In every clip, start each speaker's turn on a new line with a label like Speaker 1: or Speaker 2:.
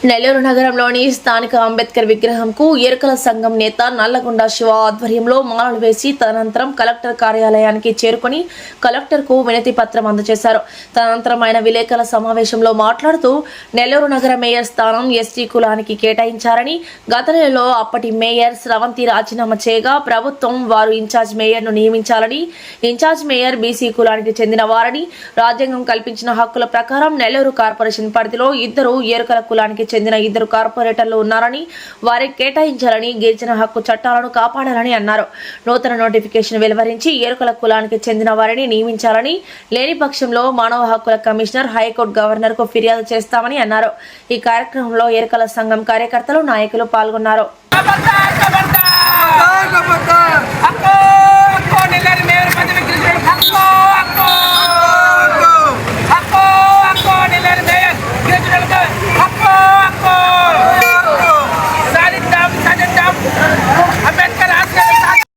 Speaker 1: నెల్లూరు నగరంలోని స్థానిక అంబేద్కర్ విగ్రహంకు ఎరుకల సంఘం నేత నల్లగొండ శివ ఆధ్వర్యంలో మాలలు వేసి తదనంతరం కలెక్టర్ కార్యాలయానికి చేరుకుని కలెక్టర్కు వినతి పత్రం అందజేశారు. తదనంతరం ఆయన విలేకరుల సమావేశంలో మాట్లాడుతూ నెల్లూరు నగర మేయర్ స్థానం ఎస్టీ కులానికి కేటాయించారని, గత నెలలో అప్పటి మేయర్ స్రవంతి రాజీనామా చేయగా ప్రభుత్వం వారు ఇన్ఛార్జ్ మేయర్ను నియమించాలని, ఇన్ఛార్జ్ మేయర్ బీసీ కులానికి చెందిన వారని, రాజ్యాంగం కల్పించిన హక్కుల ప్రకారం నెల్లూరు కార్పొరేషన్ పరిధిలో ఇద్దరు ఎరుకల కులానికి చెందిన ఇద్దరు కార్పొరేటర్లు ఉన్నారని, వారికి కేటాయించాలని, గిరిజన హక్కు చట్టాలను కాపాడాలని అన్నారు. నూతన నోటిఫికేషన్ వెలువరించి ఎరుకల కులానికి చెందిన వారిని నియమించాలని, లేని పక్షంలో మానవ హక్కుల కమిషనర్, హైకోర్టు గవర్నర్ కు ఫిర్యాదు చేస్తామని అన్నారు. ఈ కార్యక్రమంలో ఎరుకల సంఘం కార్యకర్తలు, నాయకులు పాల్గొన్నారు.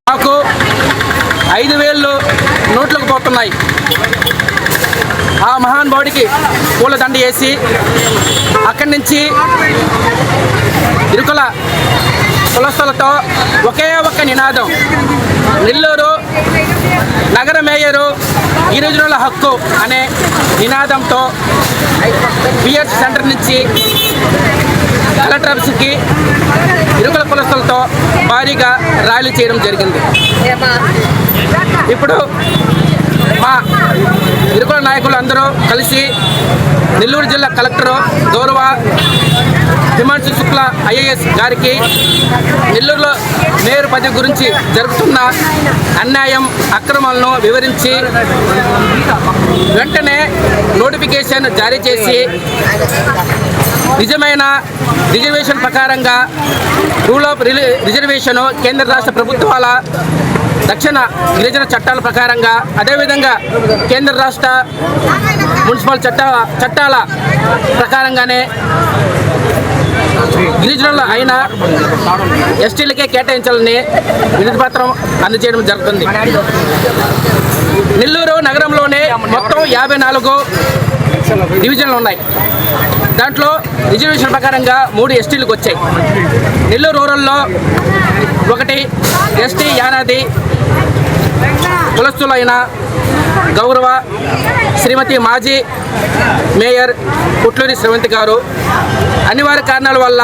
Speaker 2: మాకు 5,000 నోట్లకు పోతున్నాయి. ఆ మహానుభావుడికి పూలదండ వేసి అక్కడి నుంచి ఇరుకుల కులస్తులతో ఒకే ఒక్క నినాదం, నెల్లూరు నగర మేయరు గిరిజనుల హక్కు అనే నినాదంతో పిఎస్ సెంటర్ నుంచి కలెక్టర్ ఆఫీస్కి ఇరుకుల కులస్తులతో భారీగా ర్యాలీ చేయడం జరిగింది. ఇప్పుడు మా ఇరుకుల నాయకులు అందరూ కలిసి నెల్లూరు జిల్లా కలెక్టరు గౌరవ హిమాంశు శుక్ల ఐఏఎస్ గారికి నెల్లూరులో మేయర్ పదవి గురించి జరుగుతున్న అన్యాయం, అక్రమాలను వివరించి వెంటనే నోటిఫికేషన్ జారీ చేసి నిజమైన రిజర్వేషన్ ప్రకారంగా రూల్ ఆఫ్ రిజర్వేషన్ కేంద్ర రాష్ట్ర ప్రభుత్వాల దక్షిణ గిరిజన చట్టాల ప్రకారంగా, అదేవిధంగా కేంద్ర రాష్ట్ర మున్సిపల్ చట్టాల ప్రకారంగానే గిరిజనులు అయిన ఎస్టీలకే కేటాయించాలని వినతి పత్రం అందజేయడం జరుగుతుంది. నెల్లూరు నగరంలోనే మొత్తం 54 డివిజన్లు ఉన్నాయి. దాంట్లో రిజర్వేషన్ ప్రకారంగా 3 ఎస్టీలకు వచ్చాయి. నెల్లూరు రూరల్లో 1 ఎస్టీ యానాది కులస్తులైన గౌరవ శ్రీమతి మాజీ మేయర్ పుట్లూరి స్రవంతి గారు అనివార్య కారణాల వల్ల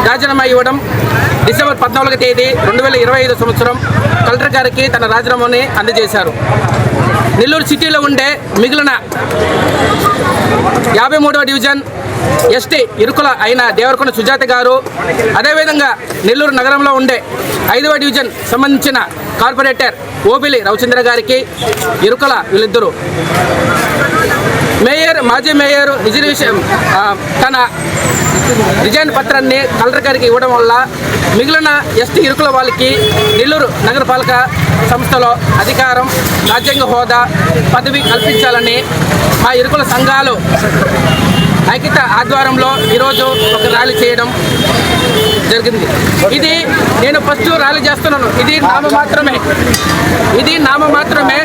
Speaker 2: రాజీనామా ఇవ్వడం డిసెంబర్ 14వ తేదీ 2025 సంవత్సరం కలెక్టర్ గారికి తన రాజీనామాని అందజేశారు. నెల్లూరు సిటీలో ఉండే మిగిలిన 53వ డివిజన్ ఎస్టీ ఇరుకుల అయిన దేవరకొండ సుజాత గారు, అదేవిధంగా నెల్లూరు నగరంలో ఉండే 5వ డివిజన్ సంబంధించిన కార్పొరేటర్ ఓబిలి రవిచంద్ర గారికి ఇరుకుల వీళ్ళిద్దరూ మేయర్ మాజీ మేయర్ రిజర్వేషన్ తన రిజైన్ పత్రాన్ని కలెక్టర్ గారికి ఇవ్వడం వల్ల మిగిలిన ఎస్టీ ఇరుకుల వాళ్ళకి నెల్లూరు నగరపాలక సంస్థలో అధికారం, రాజ్యాంగ హోదా, పదవి కల్పించాలని మా ఇరుకుల సంఘాలు ఐక్యత ఆధ్వర్యంలో ఈరోజు ఒక ర్యాలీ చేయడం జరిగింది. ఇది నేను ఫస్ట్ ర్యాలీ చేస్తున్నాను. ఇది నామ మాత్రమే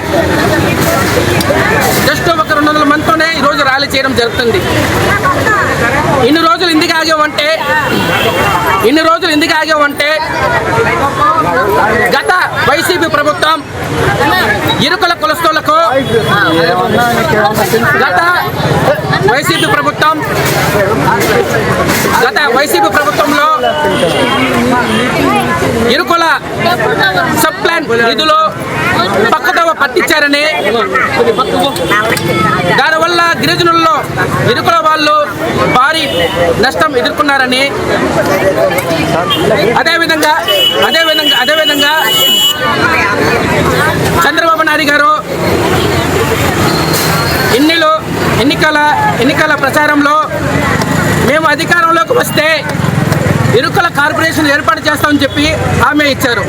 Speaker 2: జస్ట్ ఒక 200 మందితోనే ఈరోజు ర్యాలీ చేయడం జరుగుతుంది. ఇన్ని రోజులు ఎందుకు ఆగామంటే గత వైసీపీ ప్రభుత్వం ఇరుకుల కులస్తులకు గత వైసీపీ ప్రభుత్వంలో ఇరుకుల సబ్ ప్లాన్ నిధులు పక్కదోవ పట్టించారని, దానివల్ల గిరిజనుల్లో ఇరుకుల వాళ్ళు భారీ నష్టం ఎదుర్కొన్నారని, అదేవిధంగా చంద్రబాబు నాయుడు గారు ఎన్నికల ప్రచారంలో మేము అధికారంలోకి వస్తే ఇరుకుల కార్పొరేషన్ ఏర్పాటు చేస్తామని చెప్పి హామీ ఇచ్చారు.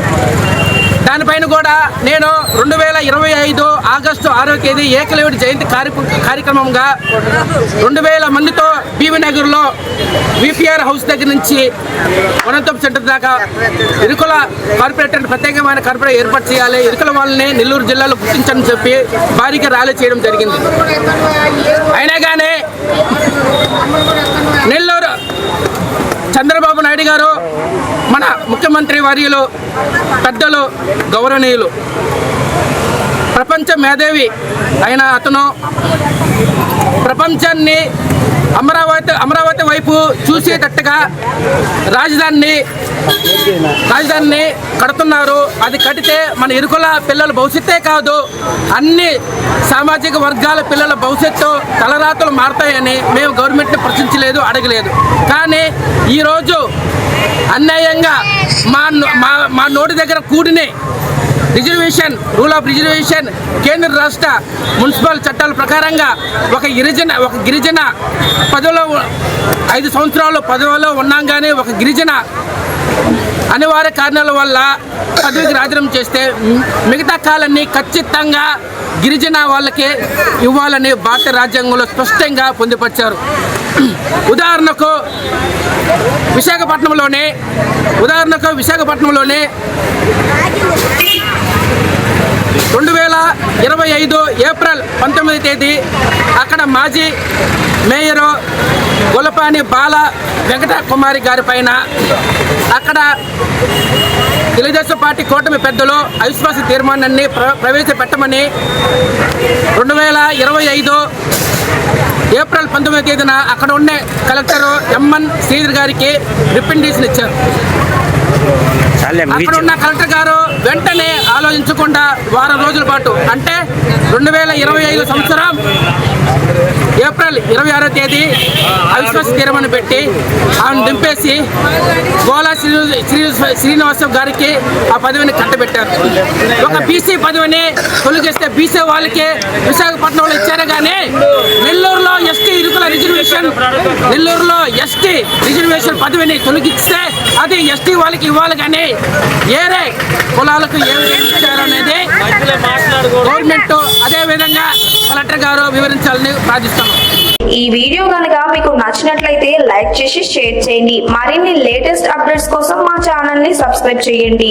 Speaker 2: దానిపైన కూడా నేను 2025 ఆగస్టు 6వ తేదీ ఏకలవ్యుడి జయంతి కార్యక్రమంగా 2000 మందితో బీవీ నగర్లో విపిఆర్ హౌస్ దగ్గర నుంచి అనంతపురం సెంటర్ దాకా ఇరుకుల కార్పొరేటర్ ప్రత్యేకమైన కార్పొరేట్ ఏర్పాటు చేయాలి, ఇరుకుల వాళ్ళని నెల్లూరు జిల్లాలో గుర్తించని చెప్పి భారీగా ర్యాలీ చేయడం జరిగింది. అయినా కానీ నెల్లూరు చంద్రబాబు నాయుడు గారు, మన ముఖ్యమంత్రి వర్యులు, పెద్దలు, గౌరవనీయులు, ప్రపంచ మేధావి అయిన అతను ప్రపంచాన్ని అమరావతి వైపు చూసేటట్టుగా రాజధానిని కడుతున్నారు. అది కడితే మన ఇరుకుల పిల్లల భవిష్యత్తే కాదు, అన్ని సామాజిక వర్గాల పిల్లల భవిష్యత్తు తలరాతలు మారతాయని మేము గవర్నమెంట్ని ప్రశ్నించలేదు, అడగలేదు. కానీ ఈరోజు అన్యాయంగా మా నోటి దగ్గర కూడిని రిజర్వేషన్, రూల్ ఆఫ్ రిజర్వేషన్, కేంద్ర రాష్ట్ర మున్సిపల్ చట్టాల ప్రకారంగా ఒక గిరిజన పదవిలో 5 సంవత్సరాలు పదవిలో ఉన్నాం. కానీ ఒక గిరిజన అనివార్య కారణాల వల్ల పదవికి రాజీనామా చేస్తే మిగతా కాలాన్ని ఖచ్చితంగా గిరిజన వాళ్ళకి ఇవ్వాలని భారత రాజ్యాంగంలో స్పష్టంగా పొందుపరిచారు. ఉదాహరణకు విశాఖపట్నంలోనే 2025 ఏప్రిల్ 19వ తేదీ అక్కడ మాజీ మేయరు గొల్లపాని బాల వెంకట కుమారి గారి పైన అక్కడ తెలుగుదేశం పార్టీ కూటమి పెద్దలు అవిశ్వాస తీర్మానాన్ని ప్రవేశపెట్టమని 2025 ఏప్రిల్ 19వ తేదీన అక్కడ ఉన్న కలెక్టర్ ఎంఎన్ శ్రీధర్ గారికి రిప్రజెంటేషన్ ఇచ్చారు. అక్కడ ఉన్న కలెక్టర్ గారు వెంటనే ఆలోచించకుండా వారం రోజుల పాటు, అంటే 2025 సంవత్సరం ఏప్రిల్ 26వ తేదీ అవిశ్వాస తీర్మానం పెట్టి ఆమెను దింపేసి గోలా శ్రీనివాస గారికి ఆ పదవిని కట్టబెట్టారు. ఒక బీసీ పదవిని తొలగిస్తే బీసీ వాళ్ళకి విశాఖపట్నంలో ఇచ్చారు. కానీ నెల్లూరులో ఎస్టీ ఇరుకుల రిజర్వేషన్ పదవిని తొలగిస్తే అది ఎస్టీ వాళ్ళకి ఇవ్వాలి, కానీ ఏరే కులాలకు ఏ విధంగా ఇచ్చారనేది గవర్నమెంట్ అదే విధంగా కలెక్టర్ గారు వివరించాలని ప్రార్థిస్తున్నాం.
Speaker 3: ఈ వీడియో కనుక మీకు నచ్చినట్లయితే లైక్ చేసి షేర్ చేయండి. మరిన్ని లేటెస్ట్ అప్డేట్స్ కోసం మా ఛానల్ ని సబ్స్క్రైబ్ చేయండి.